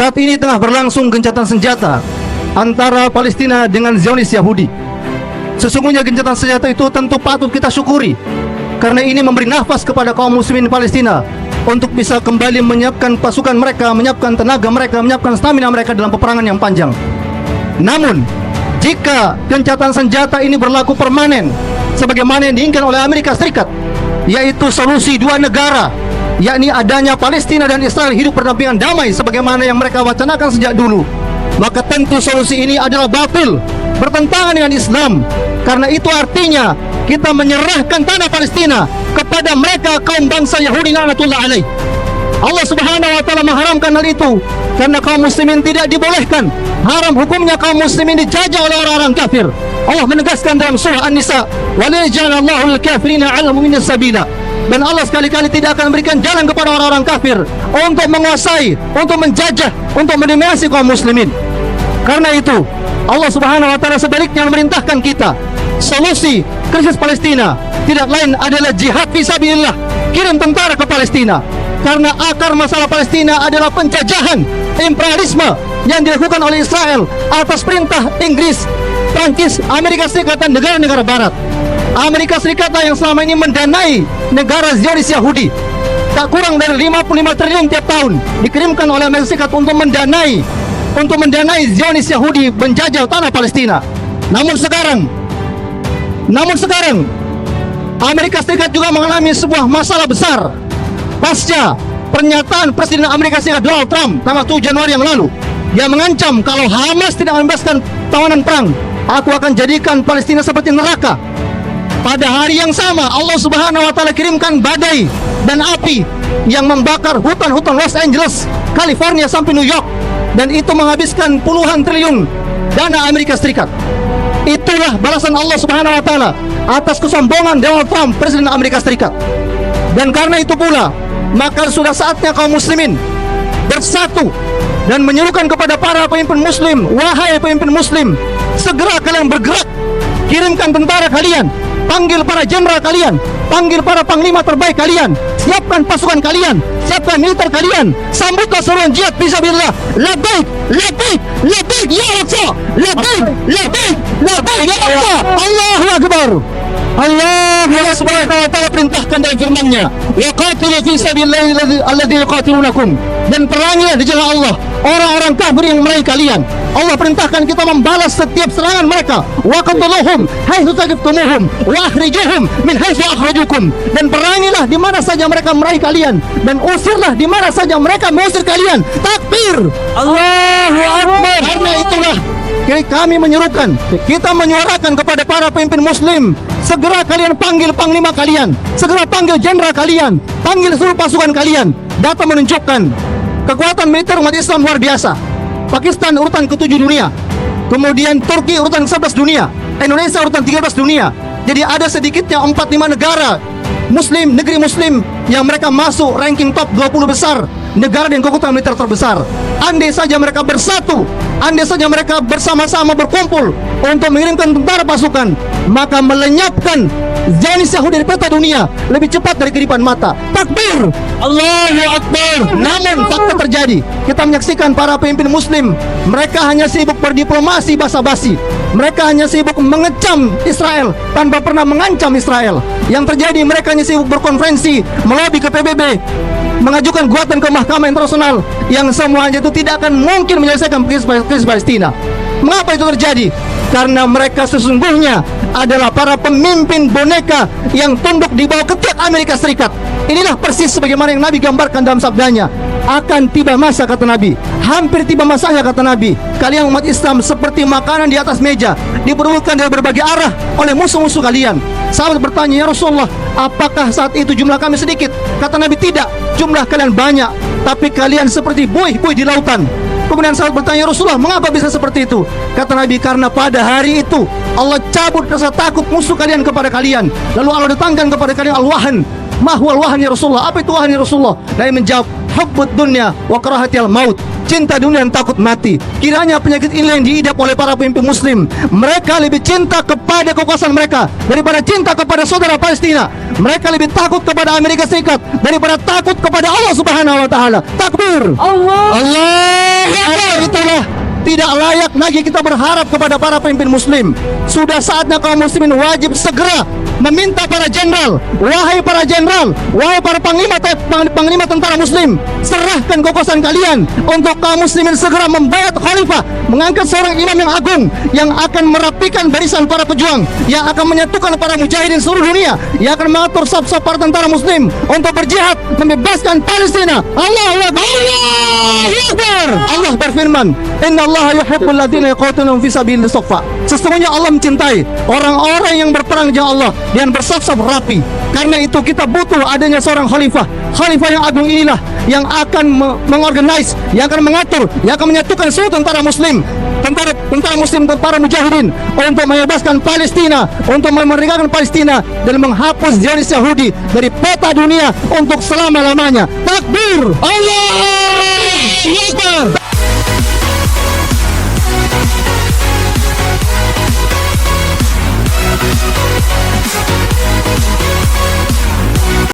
Saat ini tengah berlangsung gencatan senjata antara Palestina dengan Zionis Yahudi. Sesungguhnya gencatan senjata itu tentu patut kita syukuri, karena ini memberi nafas kepada kaum muslimin Palestina untuk bisa kembali menyiapkan pasukan mereka, menyiapkan tenaga mereka, menyiapkan stamina mereka dalam peperangan yang panjang. Namun, jika gencatan senjata ini berlaku permanen sebagaimana yang diinginkan oleh Amerika Serikat, yaitu solusi dua negara, yakni adanya Palestina dan Israel hidup berdampingan damai sebagaimana yang mereka wacanakan sejak dulu, maka tentu solusi ini adalah batil, bertentangan dengan Islam. Karena itu artinya kita menyerahkan tanah Palestina kepada mereka kaum bangsa Yahudi laknatullah alaih. Allah Subhanahu wa taala mengharamkan hal itu karena kaum muslimin tidak dibolehkan. Haram hukumnya kaum muslimin dijajah oleh orang-orang kafir. Allah menegaskan dalam surah An-Nisa, "Wa la yaj'alallahu lil-kafirina 'alal mu'minina sabila." Dan Allah sekali-kali tidak akan memberikan jalan kepada orang-orang kafir untuk menguasai, untuk menjajah, untuk mendominasi kaum muslimin. Karena itu Allah Subhanahu wa taala sebaliknya memerintahkan kita, solusi krisis Palestina tidak lain adalah jihad fisabilillah. Kirim tentara ke Palestina, karena akar masalah Palestina adalah penjajahan imperialisme yang dilakukan oleh Israel atas perintah Inggris, Prancis, Amerika Serikat dan negara-negara barat. Amerika Serikat yang selama ini mendanai negara Zionis Yahudi. Tak kurang dari 55 triliun tiap tahun dikirimkan oleh Amerika Serikat untuk mendanai Zionis Yahudi menjajah tanah Palestina. Namun sekarang Amerika Serikat juga mengalami sebuah masalah besar pasca pernyataan Presiden Amerika Serikat Donald Trump tanggal 7 Januari yang lalu. Dia mengancam kalau Hamas tidak membebaskan tawanan perang, aku akan jadikan Palestina seperti neraka. Pada hari yang sama Allah Subhanahu wa taala kirimkan badai dan api yang membakar hutan-hutan Los Angeles, California sampai New York, dan itu menghabiskan puluhan triliun dana Amerika Serikat. Itulah balasan Allah Subhanahu wa taala atas kesombongan Donald Trump, Presiden Amerika Serikat. Dan karena itu pula, maka sudah saatnya kaum muslimin bersatu dan menyerukan kepada para pemimpin muslim, wahai pemimpin muslim, segera kalian bergerak, kirimkan tentara kalian, panggil para jenderal kalian, panggil para panglima terbaik kalian, siapkan pasukan kalian, siapkan militer kalian, sambutlah seruan jihad fisabilillah. Labbaik, labbaik, labbaik ya Allah, labbaik, labbaik, labbaik ya Allah. Allahu akbar. Allah Subhanahu wa taala perintahkan dalam firman-Nya, "Wa qatilu fi sabilillahi alladzi yuqatilunakum." Dan perangilah di jalan Allah orang-orang kafir yang memerangi kalian. Allah perintahkan kita membalas setiap serangan mereka. Wa qatuluhum haitsu taqiftumuhum wa akhrijuhum min haitsu akhrajukum. Dan perangilah di mana saja mereka memerangi kalian, dan usirlah di mana saja mereka mengusir kalian. Takbir. Allahu akbar. Karena itulah kami menyerukan, kita menyuarakan kepada para pemimpin muslim, segera kalian panggil panglima kalian, segera panggil jenderal kalian, panggil seluruh pasukan kalian. Data menunjukkan kekuatan militer umat Islam luar biasa. Pakistan urutan ke-7 dunia, kemudian Turki urutan 11 dunia, Indonesia urutan 13 dunia. Jadi ada sedikitnya 4-5 negara muslim, negeri muslim yang mereka masuk ranking top 20 besar negara dengan kekuatan militer terbesar. Andai saja mereka bersatu, andai saja mereka bersama-sama berkumpul untuk mengirimkan tentara pasukan, maka melenyapkan Zionis Yahudi dari peta dunia lebih cepat dari kedipan mata. Takbir, Allahu akbar. Namun fakta terjadi, kita menyaksikan para pemimpin muslim, mereka hanya sibuk berdiplomasi basa-basi, mereka hanya sibuk mengecam Israel tanpa pernah mengancam Israel. Yang terjadi, mereka hanya sibuk berkonferensi, melobi ke PBB, mengajukan gugatan ke Mahkamah Internasional, yang semuanya itu tidak akan mungkin menyelesaikan krisis Palestina. Mengapa itu terjadi? Karena mereka sesungguhnya adalah para pemimpin boneka yang tunduk di bawah ketiak Amerika Serikat. Inilah persis sebagaimana yang Nabi gambarkan dalam sabdanya. Akan tiba masa, kata Nabi, hampir tiba masanya, kata Nabi, kalian umat Islam seperti makanan di atas meja, diperebutkan dari berbagai arah oleh musuh-musuh kalian. Sahabat bertanya, ya Rasulullah, apakah saat itu jumlah kami sedikit? Kata Nabi, tidak, jumlah kalian banyak, tapi kalian seperti buih-buih di lautan. Kemudian sahabat bertanya, Rasulullah, mengapa bisa seperti itu? Kata Nabi, karena pada hari itu Allah cabut rasa takut musuh kalian kepada kalian. Lalu Allah datangkan kepada kalian al-wahan. Mahwal wahan ya Rasulullah? Apa itu wahan ya Rasulullah? Nabi menjawab, hubbud dunya wa karahatil maut. Cinta dunia dan takut mati. Kiranya penyakit ini yang diidap oleh para pemimpin muslim. Mereka lebih cinta kepada kekuasaan mereka daripada cinta kepada saudara Palestina. Mereka lebih takut kepada Amerika Serikat daripada takut kepada Allah Subhanahu wa taala. Takbir. Allah Tidak layak lagi kita berharap kepada para pemimpin muslim. Sudah saatnya kaum muslimin wajib segera meminta para jenderal, wahai para jenderal, wahai para panglima tentara muslim, serahkan kekuasaan kalian untuk kaum muslimin segera membayat khalifah, mengangkat seorang imam yang agung yang akan merapikan barisan para pejuang, yang akan menyatukan para mujahidin seluruh dunia, yang akan mengatur saf-saf para tentara muslim untuk berjihad membebaskan Palestina. Allahu Akbar. Allah berfirman, "Innallaha yuhibbul ladzina yuqatiluna fi sabilillah shaffa." Sesungguhnya Allah mencintai orang-orang yang berperang di jalan Allah dan bersaf-saf rapi. Karena itu kita butuh adanya seorang khalifah. Khalifah yang agung inilah yang akan mengorganize, yang akan mengatur, yang akan menyatukan seluruh tentara muslim, tentara muslim, para mujahidin untuk membebaskan Palestina, untuk memerdekakan Palestina dan menghapus Zionis Yahudi dari peta dunia untuk selama-lamanya. Takbir! Allah Akbar!